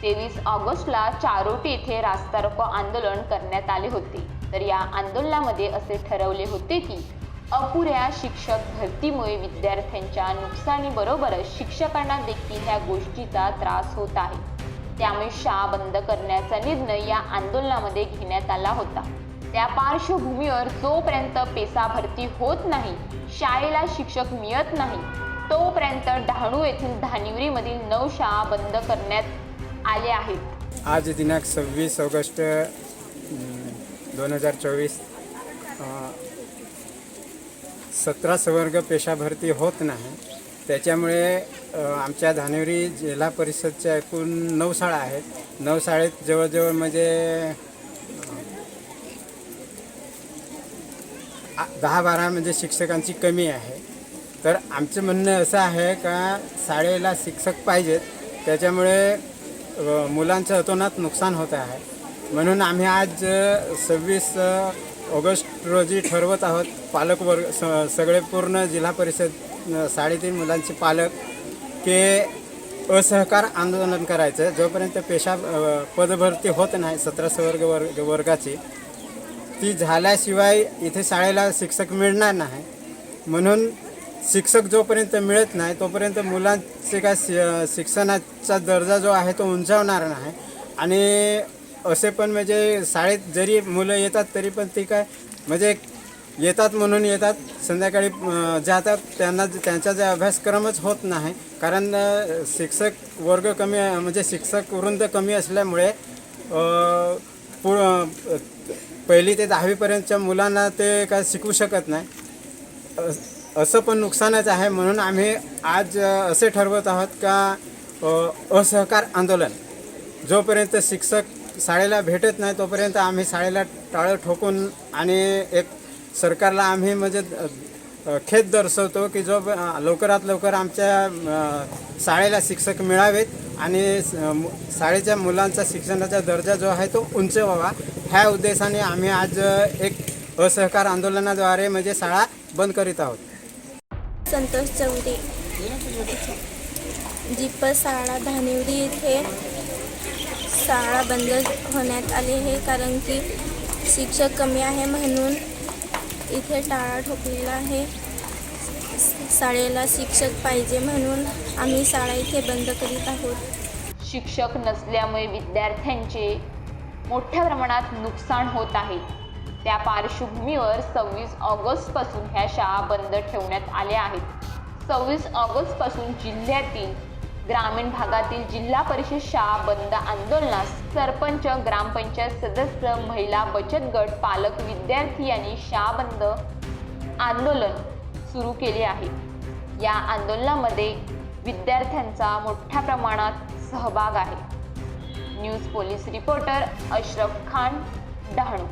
23 ऑगस्टला चारोटी येथे रास्ता रोको आंदोलन करण्यात आले होते। तर या आंदोलनामध्ये असे ठरवले होते की अपुऱ्या शिक्षक भरतीमुळे विद्यार्थ्यांच्या नुकसानीबरोबरच शिक्षकांना देखील ह्या गोष्टीचा त्रास होत आहे। त्यामुळे शाळा बंद करण्याचा निर्णय या आंदोलनामध्ये घेण्यात आला होता। त्या पार्श्वभूमीवर जोपर्यंत पेसा भरती होत नाही, शाळेला शिक्षक मिळत नाही, तोपर्यंत डहाणू येथील धानिवरीमधील 9 शाळा बंद करण्यात आल्या आहेत। आज दिनांक 26 ऑगस्ट 2024 17 संवर्ग पेशा भरती होत नाही। त्याच्यामुळे आमच्या धानिवरी जिल्हा परिषदच्या एकूण 9 शाळा आहेत। 9 शाळेत जवळजवळ म्हणजे 10-12 म्हणजे शिक्षकांची कमी आहे। तर आमचं म्हणणं असं आहे का शाळेला शिक्षक पाहिजेत, त्याच्यामुळे मुलांचं अतोनात नुकसान होत आहे। म्हणून आम्ही आज 26 ऑगस्ट रोजी ठरवत आहोत, पालक वर्ग सगळे पूर्ण जिल्हा परिषद शाळेतील मुलांचे पालक के असहकार आंदोलन करायचं जोपर्यंत पेशा पदभरती होत नाही। 17 संवर्ग वर्गाची ती झाल्याशिवाय इथे शाळेला शिक्षक मिळणार नाही। म्हणून शिक्षक जोपर्यंत मिळत नाही तोपर्यंत मुलांचे काय शिक्षणाचा दर्जा जो आहे तो उंचावणार नाही। आणि असे पण म्हणजे शाळेत जरी मुलं येतात तरी पण ती काय म्हणजे येतात म्हणून येतात, संध्याकाळी जातात, त्यांचा जे अभ्यासक्रमच होत नाही। कारण शिक्षक वर्ग कमी म्हणजे शिक्षक वृंद कमी असल्यामुळे पहिली ते 10वीपर्यंतच्या मुलांना ते काय शिकवू शकत नाही। असं पण नुकसानच आहे। म्हणून आम्ही आज असे ठरवत आहोत का असहकार आंदोलन जोपर्यंत शिक्षक शाळेला भेटत नाही तोपर्यंत आम्ही शाळेला टाळं ठोकून आणि एक सरकारला आम्ही म्हणजे खेद दर्शवतो की जो लवकरात लवकर आमच्या शाळेला शिक्षक मिळावेत आणि शाळेच्या मुलांचा शिक्षणाचा दर्जा जो आहे तो उंच व्हावा, ह्या उद्देशाने आम्ही आज एक असहकार आंदोलनाद्वारे म्हणजे शाळा बंद करीत आहोत। संतोष चौधरी, जिप्पस शाळा धानिवरी येथे शाळा बंद होण्यात आली आहे, कारण की शिक्षक कमी आहे म्हणून इथे टाळा ठोकलेला आहे। शाळेला शिक्षक पाहिजे म्हणून आम्ही शाळा इथे बंद करीत आहोत। शिक्षक नसल्यामुळे विद्यार्थ्यांचे मोठ्या प्रमाणात नुकसान होत आहे। त्या पार्श्वभूमीवर 26 ऑगस्टपासून ह्या शाळा बंद ठेवण्यात आल्या आहेत। 26 ऑगस्टपासून जिल्ह्यातील ग्रामीण भागातील जिल्हा परिषद शाळा बंद आंदोलनास सरपंच, ग्रामपंचायत सदस्य, महिला बचत गट, पालक, विद्यार्थी यांनी शाळा बंद आंदोलन सुरू केले आहे। या आंदोलनामध्ये विद्यार्थ्यांचा मोठ्या प्रमाणात सहभाग आहे। News police reporter Ashraf Khan, Dahanu.